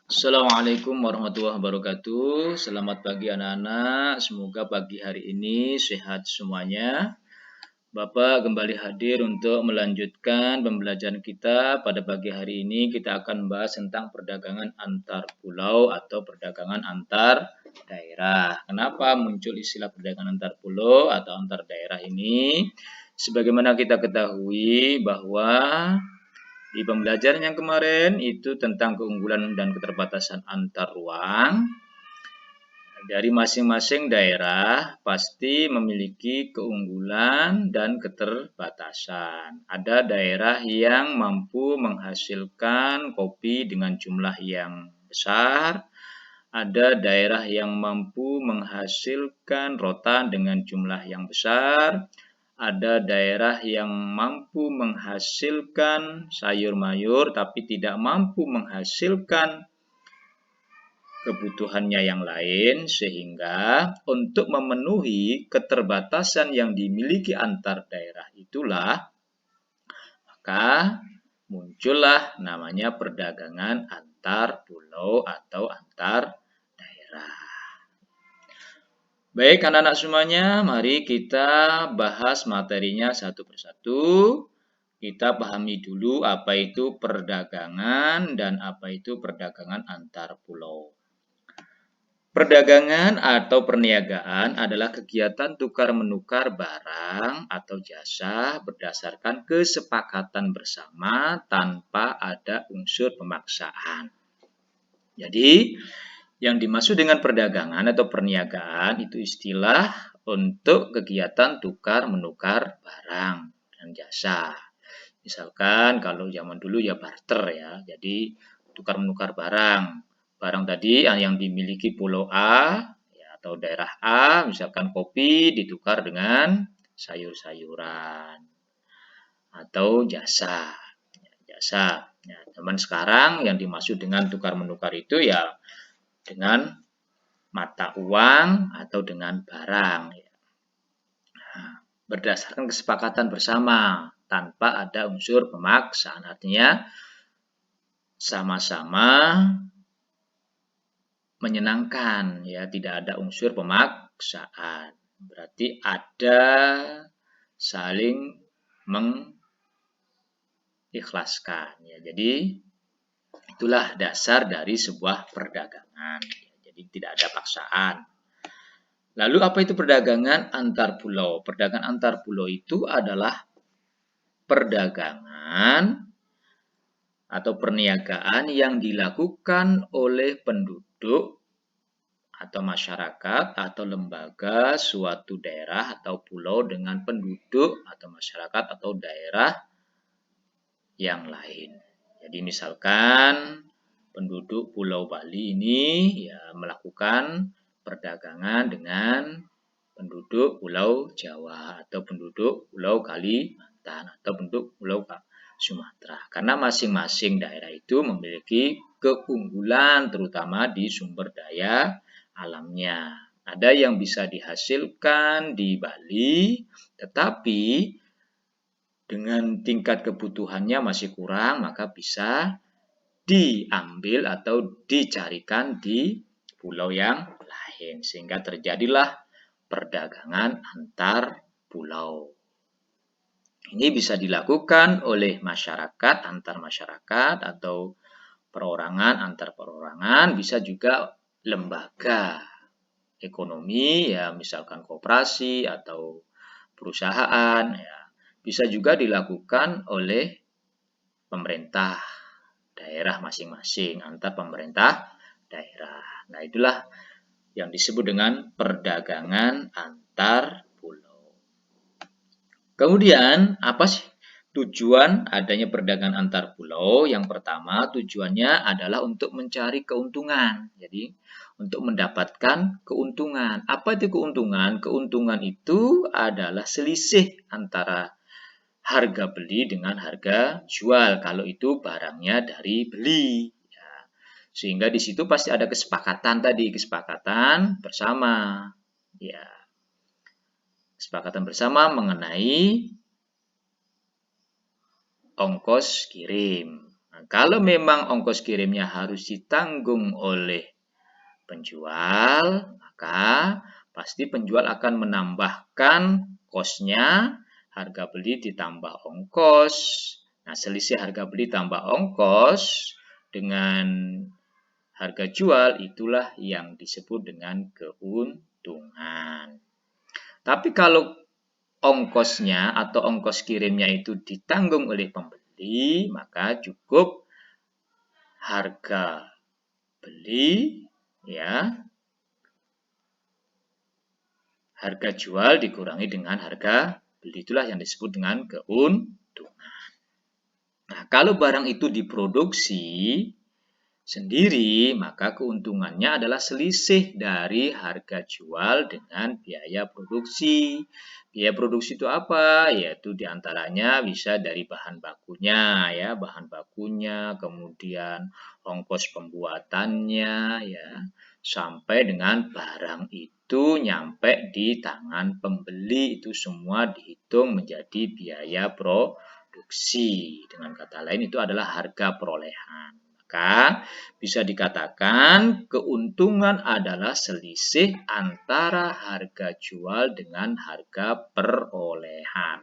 Assalamualaikum warahmatullahi wabarakatuh. Selamat pagi anak-anak. Semoga pagi hari ini sehat semuanya. Bapak kembali hadir untuk melanjutkan pembelajaran kita. Pada pagi hari ini kita akan membahas tentang perdagangan antar pulau atau perdagangan antar daerah. Kenapa muncul istilah perdagangan antar pulau atau antar daerah ini? Sebagaimana kita ketahui bahwa di pembelajaran yang kemarin itu tentang keunggulan dan keterbatasan antar ruang. Dari masing-masing daerah pasti memiliki keunggulan dan keterbatasan. Ada daerah yang mampu menghasilkan kopi dengan jumlah yang besar. Ada daerah yang mampu menghasilkan rotan dengan jumlah yang besar. Ada daerah yang mampu menghasilkan sayur mayur tapi tidak mampu menghasilkan kebutuhannya yang lain, sehingga untuk memenuhi keterbatasan yang dimiliki antar daerah itulah maka muncullah namanya perdagangan antar pulau atau antar daerah. Baik anak-anak semuanya, mari kita bahas materinya satu persatu. Kita pahami dulu apa itu perdagangan dan apa itu perdagangan antar pulau. Perdagangan atau perniagaan adalah kegiatan tukar-menukar barang atau jasa berdasarkan kesepakatan bersama tanpa ada unsur pemaksaan. Jadi, yang dimaksud dengan perdagangan atau perniagaan itu istilah untuk kegiatan tukar-menukar barang dan jasa. Misalkan kalau zaman dulu ya barter ya, jadi tukar-menukar barang. Barang tadi yang dimiliki pulau A ya, atau daerah A, misalkan kopi ditukar dengan sayur-sayuran atau jasa. Jasa. Ya, zaman sekarang yang dimaksud dengan tukar-menukar itu ya dengan mata uang atau dengan barang. Nah, berdasarkan kesepakatan bersama tanpa ada unsur pemaksaan. Artinya sama-sama menyenangkan, ya, tidak ada unsur pemaksaan. Berarti ada saling mengikhlaskan, ya. Jadi itulah dasar dari sebuah perdagangan. Jadi tidak ada paksaan. Lalu apa itu perdagangan antar pulau? Perdagangan antar pulau itu adalah perdagangan atau perniagaan yang dilakukan oleh penduduk atau masyarakat atau lembaga suatu daerah atau pulau dengan penduduk atau masyarakat atau daerah yang lain. Jadi misalkan penduduk Pulau Bali ini ya melakukan perdagangan dengan penduduk Pulau Jawa atau penduduk Pulau Kalimantan atau penduduk Pulau Sumatera. Karena masing-masing daerah itu memiliki keunggulan terutama di sumber daya alamnya. Ada yang bisa dihasilkan di Bali, tetapi dengan tingkat kebutuhannya masih kurang, maka bisa diambil atau dicarikan di pulau yang lain. Sehingga terjadilah perdagangan antar pulau. Ini bisa dilakukan oleh masyarakat, antar masyarakat, atau perorangan, antar perorangan, bisa juga lembaga ekonomi, ya misalkan koperasi atau perusahaan, ya. Bisa juga dilakukan oleh pemerintah daerah masing-masing, antar pemerintah daerah. Nah, itulah yang disebut dengan perdagangan antar pulau. Kemudian, apa sih tujuan adanya perdagangan antar pulau? Yang pertama, tujuannya adalah untuk mencari keuntungan. Jadi, untuk mendapatkan keuntungan. Apa itu keuntungan? Keuntungan itu adalah selisih antara harga beli dengan harga jual. Kalau itu barangnya dari beli. Ya. Sehingga di situ pasti ada kesepakatan tadi, kesepakatan bersama. Ya. Kesepakatan bersama mengenai ongkos kirim Nah, kalau memang ongkos kirimnya harus ditanggung oleh penjual, maka pasti penjual akan menambahkan kosnya, harga beli ditambah ongkos. Nah, selisih harga beli tambah ongkos dengan harga jual itulah yang disebut dengan keuntungan. Tapi kalau ongkosnya atau ongkos kirimnya itu ditanggung oleh pembeli, maka cukup harga beli ya, harga jual dikurangi dengan harga beli, itulah yang disebut dengan keuntungan. Nah, kalau barang itu diproduksi sendiri, maka keuntungannya adalah selisih dari harga jual dengan biaya produksi. Biaya produksi itu apa? Yaitu diantaranya bisa dari bahan bakunya, ya, bahan bakunya, kemudian ongkos pembuatannya, ya, sampai dengan barang itu nyampe di tangan pembeli, itu semua dihitung menjadi biaya produksi. Dengan kata lain itu adalah harga perolehan. Maka bisa dikatakan keuntungan adalah selisih antara harga jual dengan harga perolehan.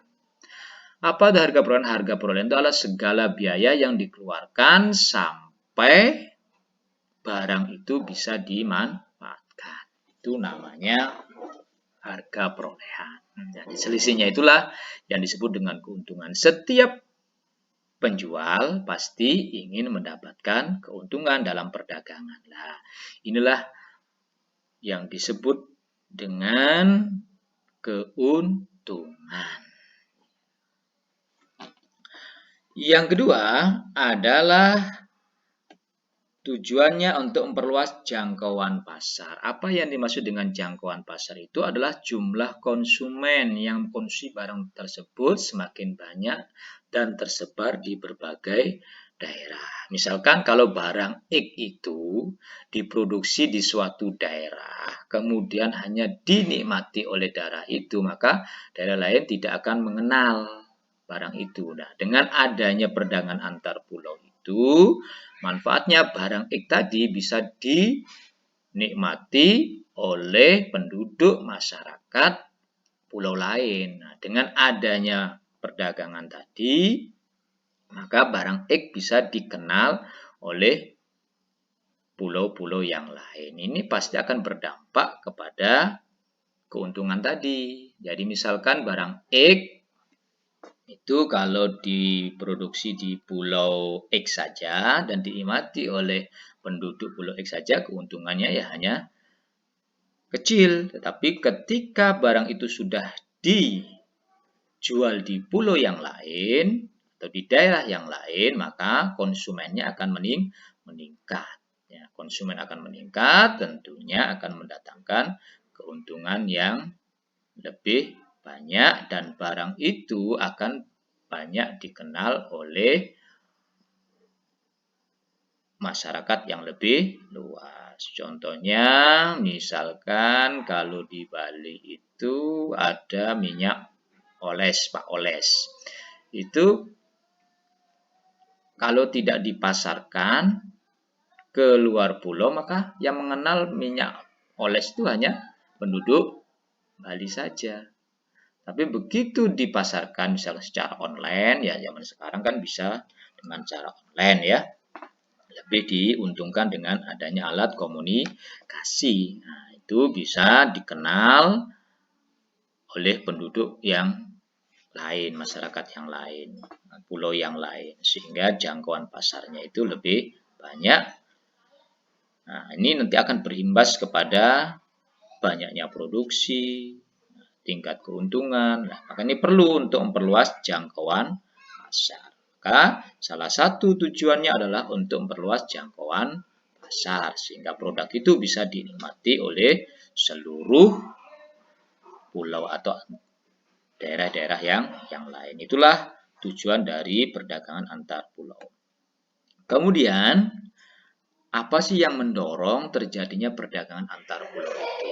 Apa itu harga perolehan? Harga perolehan itu adalah segala biaya yang dikeluarkan sampai barang itu bisa dimanfaatkan. Itu namanya harga perolehan. Jadi selisihnya itulah yang disebut dengan keuntungan. Setiap penjual pasti ingin mendapatkan keuntungan dalam perdagangan. Nah, inilah yang disebut dengan keuntungan. Yang kedua adalah tujuannya untuk memperluas jangkauan pasar. Apa yang dimaksud dengan jangkauan pasar itu adalah jumlah konsumen yang mengkonsumsi barang tersebut semakin banyak dan tersebar di berbagai daerah. Misalkan kalau barang X itu diproduksi di suatu daerah, kemudian hanya dinikmati oleh daerah itu, maka daerah lain tidak akan mengenal barang itu. Nah, dengan adanya perdagangan antar pulau itu, manfaatnya barang X tadi bisa dinikmati oleh penduduk masyarakat pulau lain. Nah, dengan adanya perdagangan tadi, maka barang X bisa dikenal oleh pulau-pulau yang lain. Ini pasti akan berdampak kepada keuntungan tadi. Jadi misalkan barang X itu kalau diproduksi di pulau X saja dan dinikmati oleh penduduk pulau X saja, keuntungannya ya hanya kecil. Tetapi ketika barang itu sudah dijual di pulau yang lain atau di daerah yang lain, maka konsumennya akan meningkat. Ya, konsumen akan meningkat, tentunya akan mendatangkan keuntungan yang lebih banyak dan barang itu akan banyak dikenal oleh masyarakat yang lebih luas. Contohnya, misalkan kalau di Bali itu ada minyak oles, Pak Oles. Itu kalau tidak dipasarkan ke luar pulau, maka yang mengenal minyak oles itu hanya penduduk Bali saja. Tapi begitu dipasarkan misalnya secara online, ya zaman sekarang kan bisa dengan cara online ya. Lebih diuntungkan dengan adanya alat komunikasi. Nah, itu bisa dikenal oleh penduduk yang lain, masyarakat yang lain, pulau yang lain. Sehingga jangkauan pasarnya itu lebih banyak. Nah, ini nanti akan berimbas kepada banyaknya produksi, tingkat keuntungan. Nah, maka ini perlu untuk memperluas jangkauan pasar. Maka salah satu tujuannya adalah untuk memperluas jangkauan pasar sehingga produk itu bisa dinikmati oleh seluruh pulau atau daerah-daerah yang lain. Itulah tujuan dari perdagangan antar pulau. Kemudian, apa sih yang mendorong terjadinya perdagangan antar pulau itu?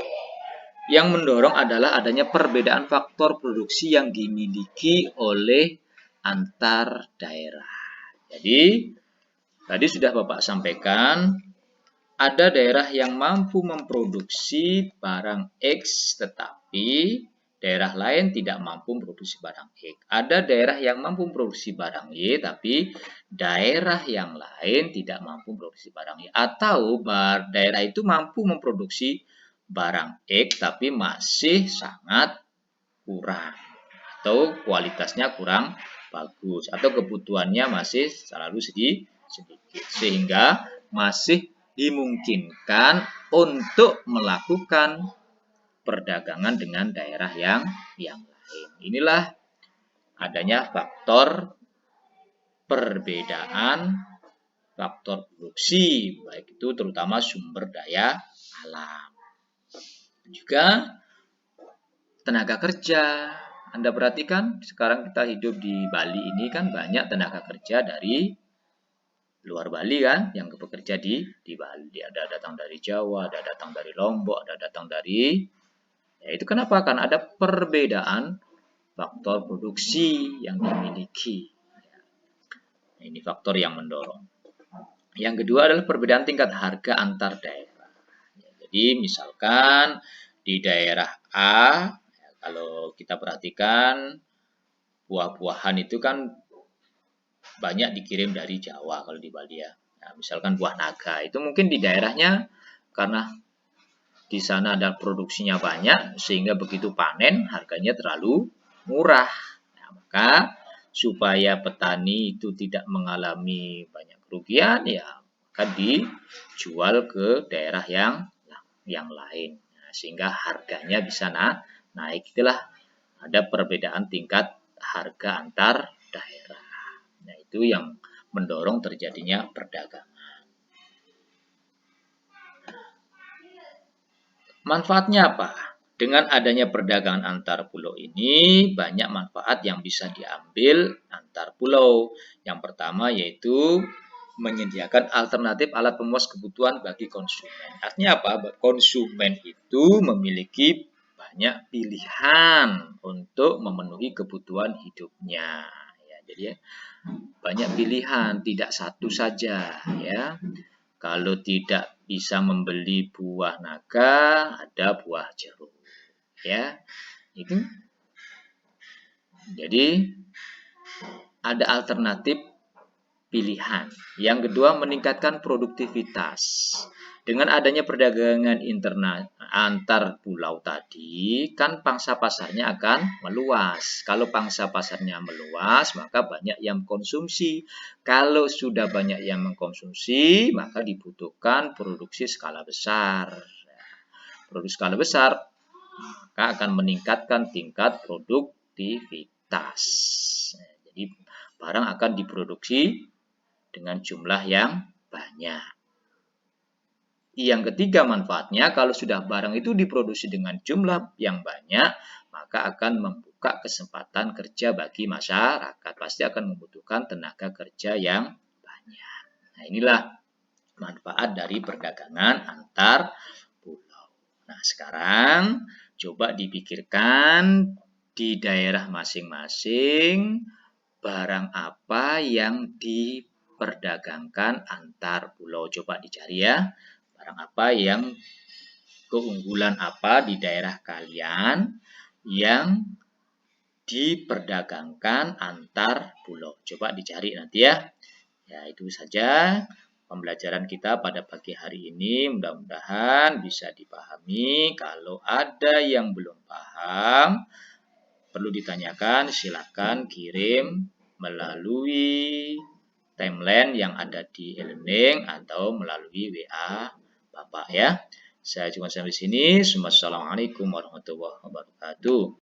Yang mendorong adalah adanya perbedaan faktor produksi yang dimiliki oleh antar daerah. Jadi, Tadi sudah Bapak sampaikan, ada daerah yang mampu memproduksi barang X tetapi daerah lain tidak mampu memproduksi barang X. Ada daerah yang mampu memproduksi barang Y tapi daerah yang lain tidak mampu memproduksi barang Y. Atau daerah itu mampu memproduksi barang X tapi masih sangat kurang. Atau kualitasnya kurang bagus. Atau kebutuhannya masih selalu sedikit. Sehingga masih dimungkinkan untuk melakukan perdagangan dengan daerah yang lain. Inilah adanya faktor perbedaan faktor produksi, baik itu terutama sumber daya alam. Juga tenaga kerja. Anda perhatikan sekarang kita hidup di Bali ini kan banyak tenaga kerja dari luar Bali kan, yang bekerja di Bali. Ada datang dari Jawa, ada datang dari Lombok, ada datang dari, ya itu kenapa? Karena ada perbedaan faktor produksi yang dimiliki. Nah, ini faktor yang mendorong. Yang kedua adalah perbedaan tingkat harga antar daerah. Jadi misalkan di daerah A, kalau kita perhatikan buah-buahan itu kan banyak dikirim dari Jawa kalau di Bali ya. Nah, misalkan buah naga itu mungkin di daerahnya karena di sana ada produksinya banyak sehingga begitu panen harganya terlalu murah. Nah, maka supaya petani itu tidak mengalami banyak kerugian ya akan dijual ke daerah yang lain. Nah, sehingga harganya bisa naik. Itulah ada perbedaan tingkat harga antar daerah. Nah, itu yang mendorong terjadinya perdagangan. Manfaatnya apa? Dengan adanya perdagangan antar pulau ini, banyak manfaat yang bisa diambil antar pulau. Yang pertama yaitu menyediakan alternatif alat pemuas kebutuhan bagi konsumen. Artinya apa? Konsumen itu memiliki banyak pilihan untuk memenuhi kebutuhan hidupnya. Ya, jadi banyak pilihan, tidak satu saja ya. Kalau tidak bisa membeli buah naga, ada buah jeruk. Ya. Itu. Jadi ada alternatif pilihan. Yang kedua, meningkatkan produktivitas. Dengan adanya perdagangan internal antar pulau tadi, kan pangsa pasarnya akan meluas. Kalau pangsa pasarnya meluas, maka banyak yang mengkonsumsi. Kalau sudah banyak yang mengkonsumsi, maka dibutuhkan produksi skala besar. Produksi skala besar, maka akan meningkatkan tingkat produktivitas. Jadi, barang akan diproduksi dengan jumlah yang banyak. Yang ketiga manfaatnya, kalau sudah barang itu diproduksi dengan jumlah yang banyak, maka akan membuka kesempatan kerja bagi masyarakat. Pasti akan membutuhkan tenaga kerja yang banyak. Nah, inilah manfaat dari perdagangan antar pulau. Nah, sekarang coba dipikirkan di daerah masing-masing barang apa yang diperdagangkan antar pulau. Coba dicari ya. Barang apa yang keunggulan apa di daerah kalian yang diperdagangkan antar pulau. Coba dicari nanti ya. Ya, itu saja pembelajaran kita pada pagi hari ini. Mudah-mudahan bisa dipahami. Kalau ada yang belum paham, perlu ditanyakan, silakan kirim melalui timeline yang ada di e-learning atau melalui WA Bapak ya. Saya cuma sampai sini. Assalamualaikum warahmatullahi wabarakatuh.